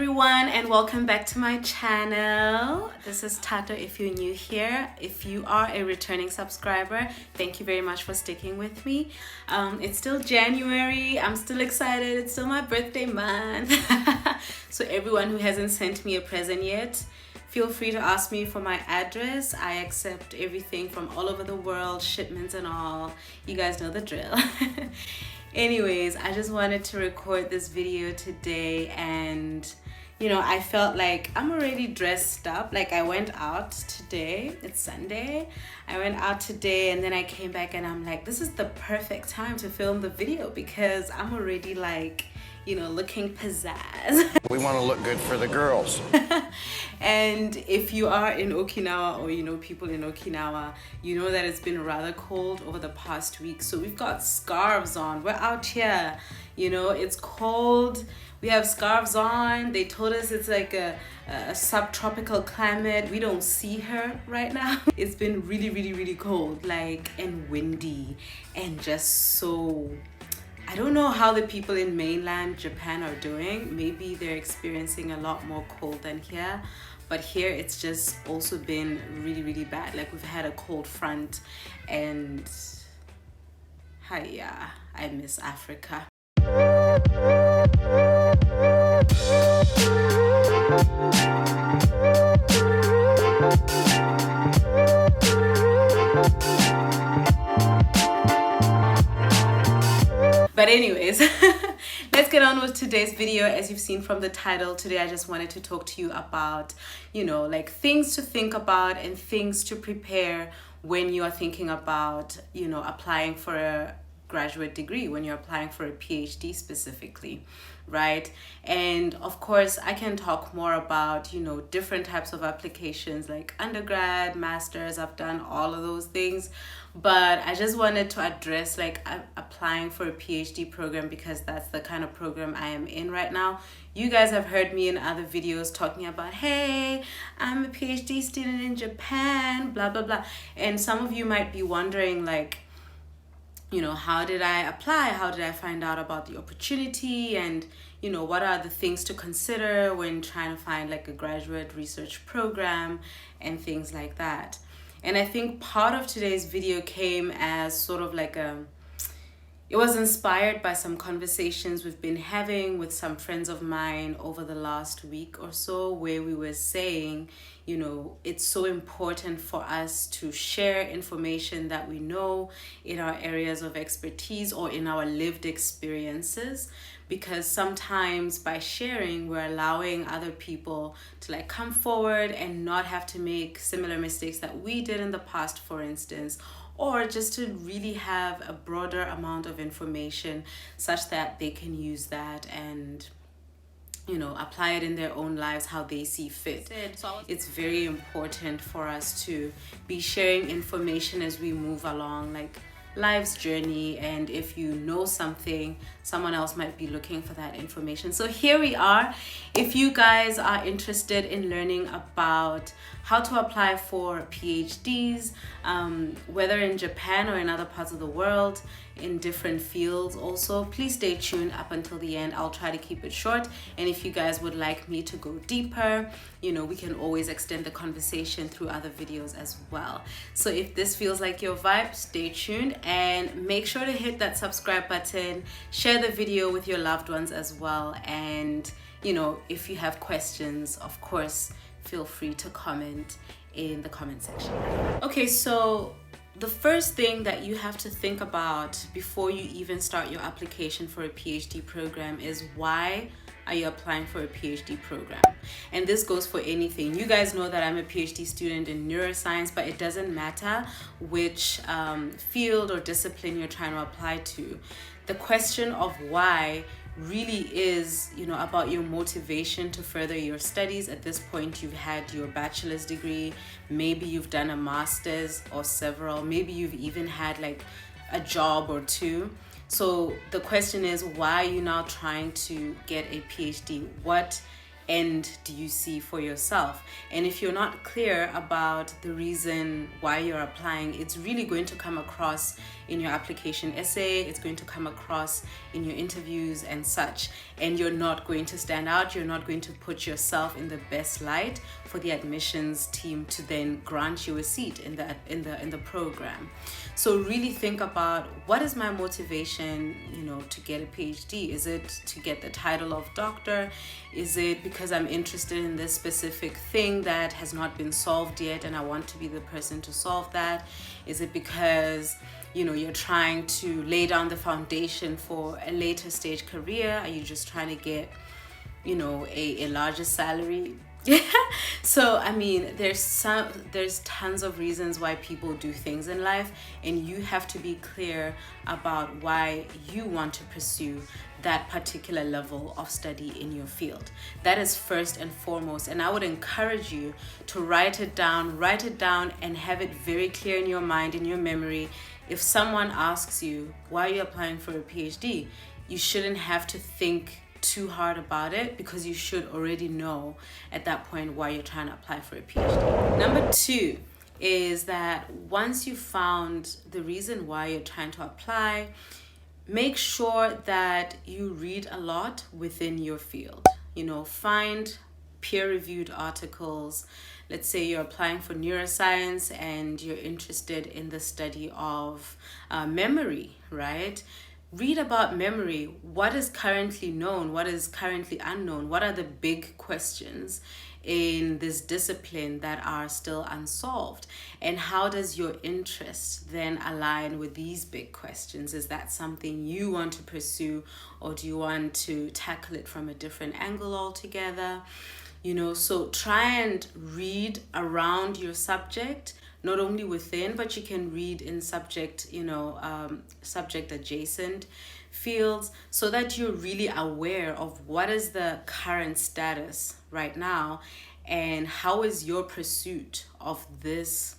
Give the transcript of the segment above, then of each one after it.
everyone, and welcome back to my channel. This is Tato if you're new here. If you are a returning subscriber, thank you very much for sticking with me. It's still January. I'm still excited. It's still my birthday month. So everyone who hasn't sent me a present yet, feel free to ask me for my address. I accept everything from all over the world, shipments and all. You guys know the drill. Anyways, I just wanted to record this video today, and I felt like I'm already dressed up. Like, I went out today, it's Sunday. I went out today and then I came back and I'm like, this is the perfect time to film the video because I'm already like, looking pizzazz. We want to look good for the girls. And if you are in Okinawa or you know people in Okinawa, you know that it's been rather cold over the past week. So we've got scarves on. We're out here, it's cold. We have scarves on. They told us it's like a subtropical climate. We don't see her right now. It's been really, really, really cold, and windy, and just so... I don't know how the people in mainland Japan are doing. Maybe they're experiencing a lot more cold than here. But here it's just also been really, really bad. Like, we've had a cold front, and I miss Africa. But anyways, let's get on with today's video. As you've seen from the title, today I just wanted to talk to you about, things to think about and things to prepare when you are thinking about, applying for a graduate degree, when you're applying for a PhD specifically, right? And of course, I can talk more about, different types of applications like undergrad, masters. I've done all of those things. But I just wanted to address applying for a PhD program because that's the kind of program I am in right now. You guys have heard me in other videos talking about, hey, I'm a PhD student in Japan, blah, blah, blah. And some of you might be wondering, how did I apply? How did I find out about the opportunity? And, what are the things to consider when trying to find a graduate research program and things like that. And I think part of today's video came as sort of it was inspired by some conversations we've been having with some friends of mine over the last week or so, where we were saying, it's so important for us to share information that we know in our areas of expertise or in our lived experiences, because sometimes by sharing, we're allowing other people to come forward and not have to make similar mistakes that we did in the past, for instance, or just to really have a broader amount of information such that they can use that and apply it in their own lives how they see fit. It's very important for us to be sharing information as we move along life's journey, and if you know something, someone else might be looking for that information. So here we are. If you guys are interested in learning about how to apply for PhDs, whether in Japan or in other parts of the world, in different fields also, please stay tuned up until the end. I'll try to keep it short, and if you guys would like me to go deeper, we can always extend the conversation through other videos as well. So if this feels like your vibe, stay tuned and make sure to hit that subscribe button, share the video with your loved ones as well, and if you have questions, of course, feel free to comment in the comment section. Okay, so the first thing that you have to think about before you even start your application for a PhD program is, why are you applying for a PhD program? And this goes for anything. You guys know that I'm a PhD student in neuroscience, but it doesn't matter which field or discipline you're trying to apply to. The question of why really is, about your motivation to further your studies. At this point, you've had your bachelor's degree, maybe you've done a master's or several, maybe you've even had a job or two. So the question is, why are you now trying to get a PhD? What end do you see for yourself? And if you're not clear about the reason why you're applying, it's really going to come across in your application essay, it's going to come across in your interviews and such, and you're not going to stand out, you're not going to put yourself in the best light for the admissions team to then grant you a seat in the program. So really think about, what is my motivation, to get a PhD? Is it to get the title of doctor? Is it because I'm interested in this specific thing that has not been solved yet and I want to be the person to solve that? Is it because you're trying to lay down the foundation for a later stage career? Are you just trying to get a larger salary? So I mean, there's tons of reasons why people do things in life, and you have to be clear about why you want to pursue that particular level of study in your field. That is first and foremost, and I would encourage you to write it down and have it very clear in your mind, in your memory. If someone asks you, why are you applying for a PhD? You shouldn't have to think too hard about it, because you should already know at that point why you're trying to apply for a PhD. Number 2 is that once you found the reason why you're trying to apply, make sure that you read a lot within your field. Find peer-reviewed articles. Let's say you're applying for neuroscience and you're interested in the study of memory, right? Read about memory. What is currently known? What is currently unknown? What are the big questions in this discipline that are still unsolved? And how does your interest then align with these big questions? Is that something you want to pursue, or do you want to tackle it from a different angle altogether? So try and read around your subject, not only within, but you can read in subject adjacent fields, so that you're really aware of what is the current status right now, and how is your pursuit of this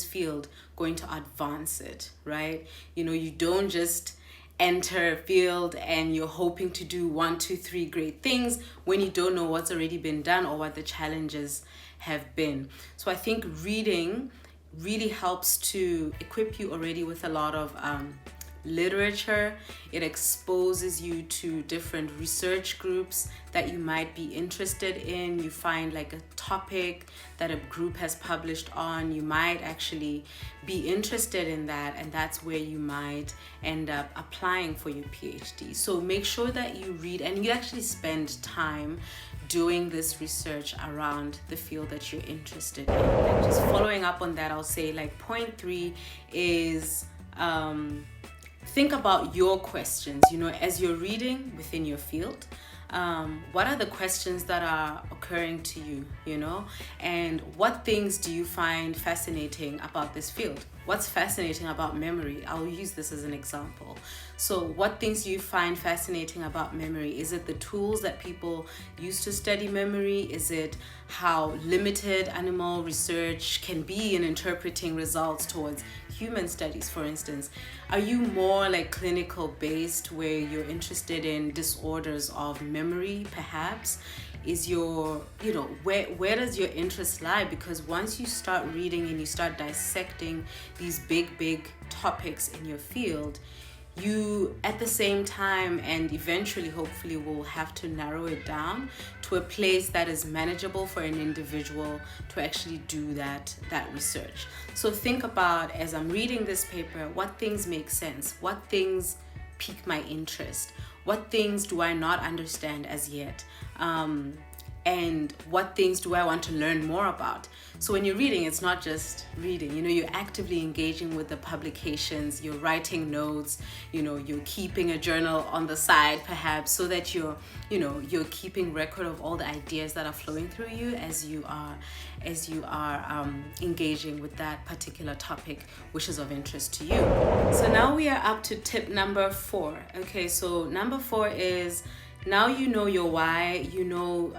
field going to advance it, right? You don't just enter a field and you're hoping to do 1, 2, 3 great things when you don't know what's already been done or what the challenges have been. So I think reading really helps to equip you already with a lot of literature. It exposes you to different research groups that you might be interested in. You find like a topic that a group has published on, you might actually be interested in that, and that's where you might end up applying for your PhD. So make sure that you read and you actually spend time doing this research around the field that you're interested in. And just following up on that, I'll say like point 3 is think about your questions, as you're reading within your field. What are the questions that are occurring to you, and what things do you find fascinating about this field? What's fascinating about memory? I'll use this as an example. So what things do you find fascinating about memory? Is it the tools that people use to study memory? Is it how limited animal research can be in interpreting results towards human studies, for instance? Are you more like clinical based, where you're interested in disorders of memory, perhaps? Is your, where does your interest lie? Because once you start reading and you start dissecting these big topics in your field, you at the same time and eventually hopefully will have to narrow it down to a place that is manageable for an individual to actually do that research. So think about, as I'm reading this paper, what things make sense, what things pique my interest, what things do I not understand as yet, and what things do I want to learn more about. So when you're reading, it's not just reading, you're actively engaging with the publications, you're writing notes, you're keeping a journal on the side perhaps, so that you're keeping record of all the ideas that are flowing through you as you are engaging with that particular topic which is of interest to you. So now we are up to tip number 4. Okay, so number 4 is Now you know your why, you know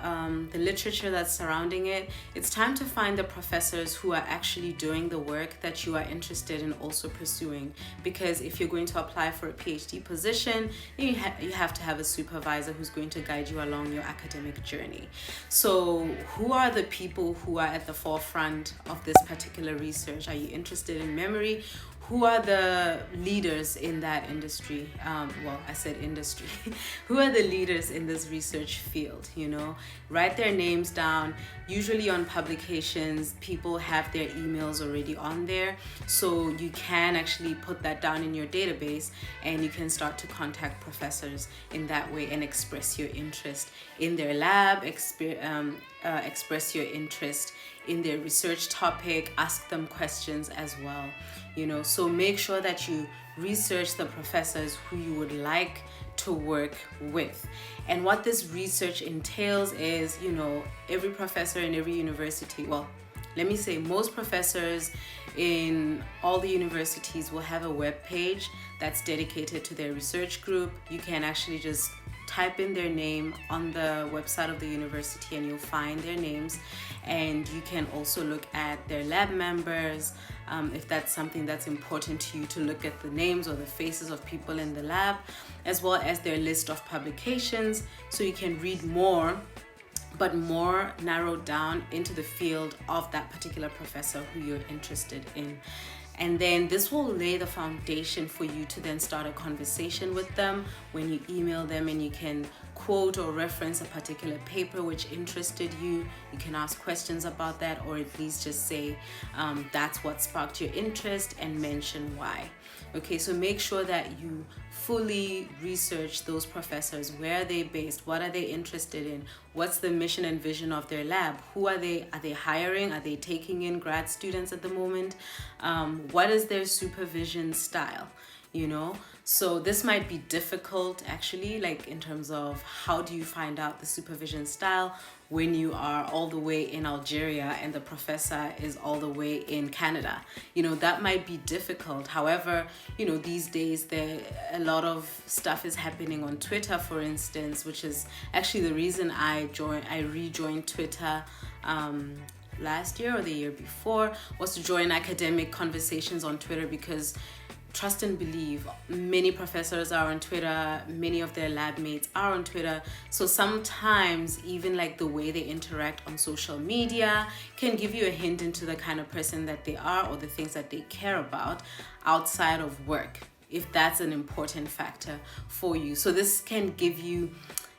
the literature that's surrounding it. It's time to find the professors who are actually doing the work that you are interested in also pursuing. Because if you're going to apply for a PhD position, you have to have a supervisor who's going to guide you along your academic journey. So who are the people who are at the forefront of this particular research? Are you interested in memory? Who are the leaders in that industry? Well, I said industry. Who are the leaders in this research field? You know, write their names down. Usually on publications, people have their emails already on there. So you can actually put that down in your database and you can start to contact professors in that way and express your interest in their lab, express your interest in their research topic, ask them questions as well. You know, so make sure that you research the professors who you would like to work with. And what this research entails is, you know, every professor in every university, well, let me say most professors in all the universities will have a web page that's dedicated to their research group. You can actually just type in their name on the website of the university and you'll find their names. And you can also look at their lab members, if that's something that's important to you, to look at the names or the faces of people in the lab, as well as their list of publications, so you can read more, but more narrowed down into the field of that particular professor who you're interested in. And then this will lay the foundation for you to then start a conversation with them when you email them, and you can quote or reference a particular paper which interested you. You can ask questions about that, or at least just say that's what sparked your interest and mention why. Okay, so make sure that you fully research those professors. Where are they based? What are they interested in? What's the mission and vision of their lab? Who are they? Are they hiring? Are they taking in grad students at the moment? What is their supervision style? You know, so this might be difficult actually, like in terms of how do you find out the supervision style when you are all the way in Algeria and the professor is all the way in Canada. You know, that might be difficult. However, you know, these days a lot of stuff is happening on Twitter, for instance, which is actually the reason I rejoined Twitter last year or the year before, was to join academic conversations on Twitter, because trust and believe, many professors are on Twitter, many of their lab mates are on Twitter. So sometimes even like the way they interact on social media can give you a hint into the kind of person that they are or the things that they care about outside of work, if that's an important factor for you. So this can give you,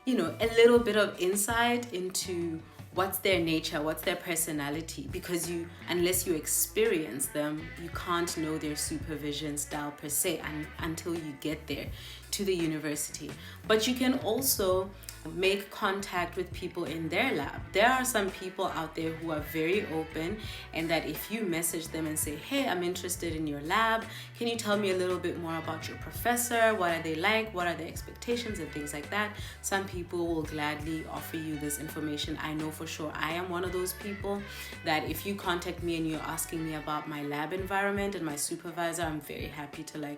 you know, a little bit of insight into what's their nature, what's their personality, because unless you experience them, you can't know their supervision style per se until you get there to the university. But you can also make contact with people in their lab. There are some people out there who are very open, and that if you message them and say, hey, I'm interested in your lab, can you tell me a little bit more about your professor? What are they like? What are their expectations and things like that? Some people will gladly offer you this information. I know for sure I am one of those people that if you contact me and you're asking me about my lab environment and my supervisor, I'm very happy to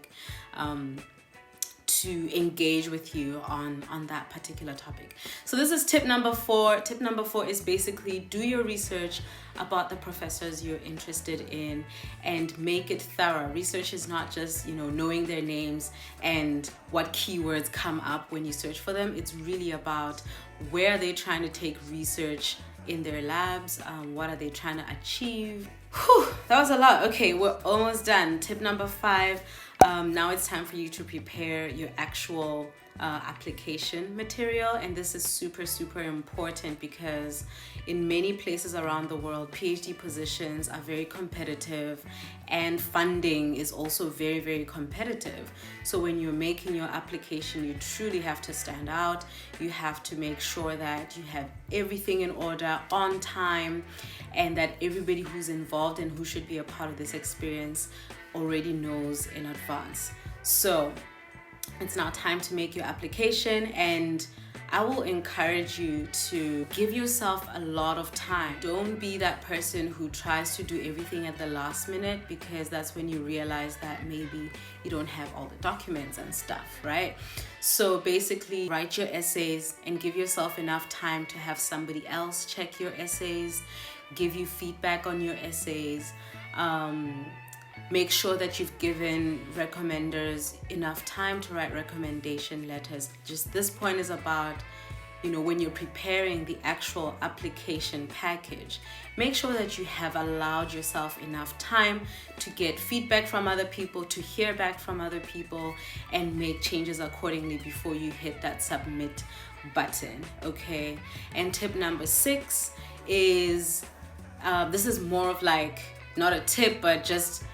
engage with you on that particular topic. So this is tip number 4. Tip number 4 is basically do your research about the professors you're interested in and make it thorough. Research is not just, you know, knowing their names and what keywords come up when you search for them. It's really about where they're trying to take research in their labs, what are they trying to achieve. Whew, that was a lot. Okay, we're almost done. Tip number 5. Now it's time for you to prepare your actual application material, and this is super important because in many places around the world, PhD positions are very competitive and funding is also very competitive. So when you're making your application, you truly have to stand out. You have to make sure that you have everything in order, on time, and that everybody who's involved and who should be a part of this experience already knows in advance. So it's now time to make your application, and I will encourage you to give yourself a lot of time. Don't be that person who tries to do everything at the last minute, because that's when you realize that maybe you don't have all the documents and stuff, right? So basically, write your essays and give yourself enough time to have somebody else check your essays, give you feedback on your essays. Make sure that you've given recommenders enough time to write recommendation letters. Just this point is about, when you're preparing the actual application package, make sure that you have allowed yourself enough time to get feedback from other people, to hear back from other people, and make changes accordingly before you hit that submit button, okay? And tip number 6 is, this is more of like, not a tip, but just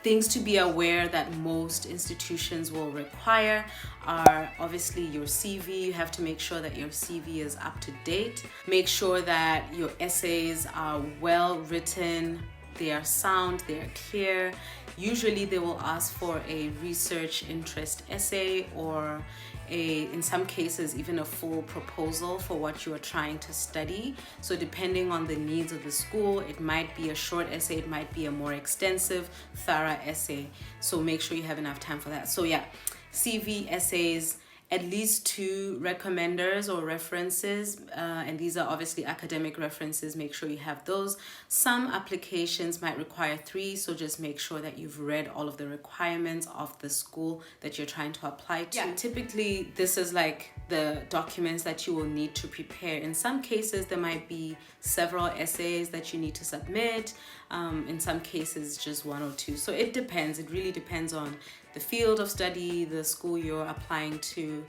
things to be aware that most institutions will require are obviously your CV. You have to make sure that your CV is up to date. Make sure that your essays are well written, they are sound, they are clear. Usually they will ask for a research interest essay, or in some cases even a full proposal for what you are trying to study. So depending on the needs of the school, it might be a short essay, it might be a more extensive, thorough essay. So make sure you have enough time for that. So yeah, CV, essays, at least 2 recommenders or references, and these are obviously academic references. Make sure you have those. Some applications might require 3, so just make sure that you've read all of the requirements of the school that you're trying to apply to. Yeah, typically this is like the documents that you will need to prepare. In some cases there might be several essays that you need to submit. In some cases just 1 or 2. So it depends. It really depends on the field of study, the school you're applying to,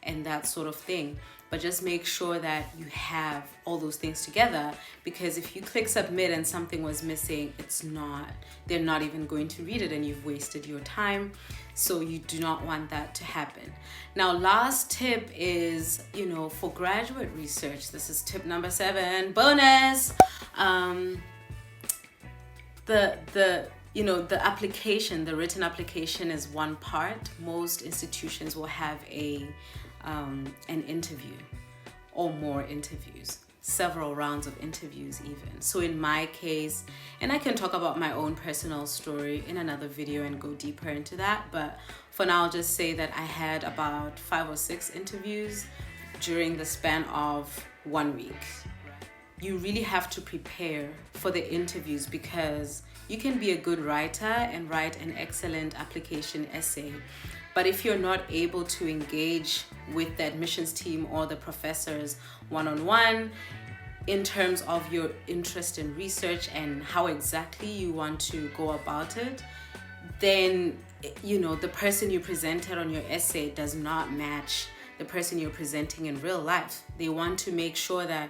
and that sort of thing. But just make sure that you have all those things together, because if you click submit and something was missing, they're not even going to read it and you've wasted your time. So you do not want that to happen. Now, last tip is, for graduate research, this is tip number 7, bonus. The application, the written application is one part. Most institutions will have an interview or more interviews, several rounds of interviews even. So in my case, and I can talk about my own personal story in another video and go deeper into that, but for now I'll just say that I had about 5 or 6 interviews during the span of 1 week. You really have to prepare for the interviews, because you can be a good writer and write an excellent application essay, but if you're not able to engage with the admissions team or the professors one-on-one in terms of your interest in research and how exactly you want to go about it, then the person you presented on your essay does not match the person you're presenting in real life. They want to make sure that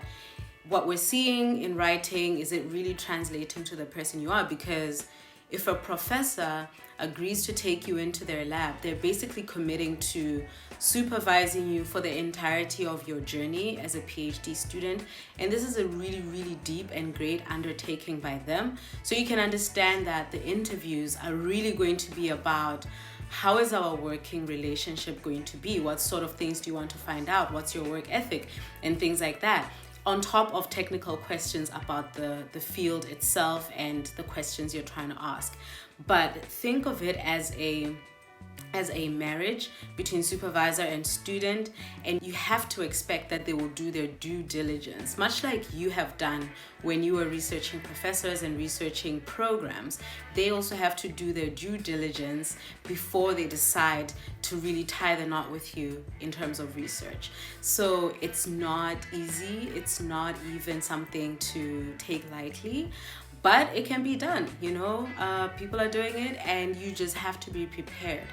what we're seeing in writing, is it really translating to the person you are? Because if a professor agrees to take you into their lab, they're basically committing to supervising you for the entirety of your journey as a PhD student. And this is a really, really deep and great undertaking by them. So you can understand that the interviews are really going to be about, how is our working relationship going to be? What sort of things do you want to find out? What's your work ethic? And things like that, on top of technical questions about the field itself and the questions you're trying to ask. But think of it as a marriage between supervisor and student, and you have to expect that they will do their due diligence, much like you have done when you were researching professors and researching programs. They also have to do their due diligence before they decide to really tie the knot with you in terms of research. So it's not easy. It's not even something to take lightly, but it can be done. People are doing it, and you just have to be prepared.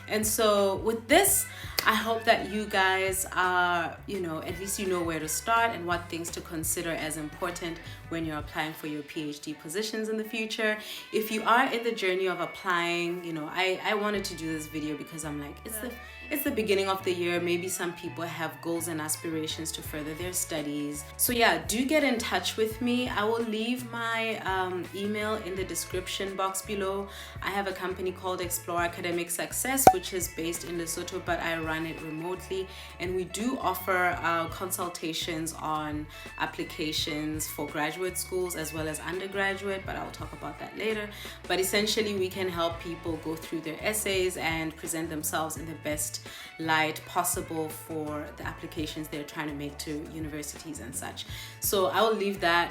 And so with this, I hope that you guys are, at least where to start and what things to consider as important when you're applying for your PhD positions in the future. If you are in the journey of applying, I wanted to do this video because I'm like, it's the beginning of the year. Maybe some people have goals and aspirations to further their studies. So yeah, do get in touch with me. I will leave my email in the description box below. I have a company called Explore Academic Success, which is based in Lesotho, but I run it remotely. And we do offer consultations on applications for graduate schools as well as undergraduate, but I'll talk about that later. But essentially, we can help people go through their essays and present themselves in the best light possible for the applications they're trying to make to universities and such. So I will leave that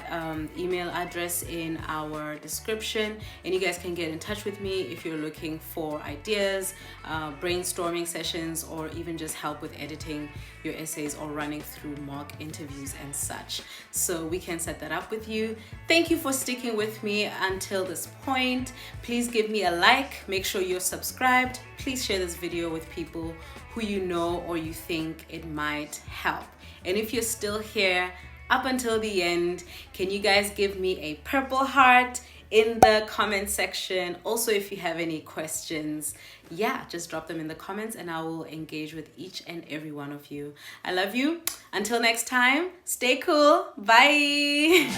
email address in our description, and you guys can get in touch with me if you're looking for ideas, brainstorming sessions, or even just help with editing your essays or running through mock interviews and such. So we can set that up with you. Thank you for sticking with me until this point. Please give me a like, make sure you're subscribed. Please share this video with people who you know or you think it might help. And if you're still here up until the end, can you guys give me a purple heart in the comment section? Also, if you have any questions, yeah, just drop them in the comments and I will engage with each and every one of you. I love you. Until next time, stay cool. Bye.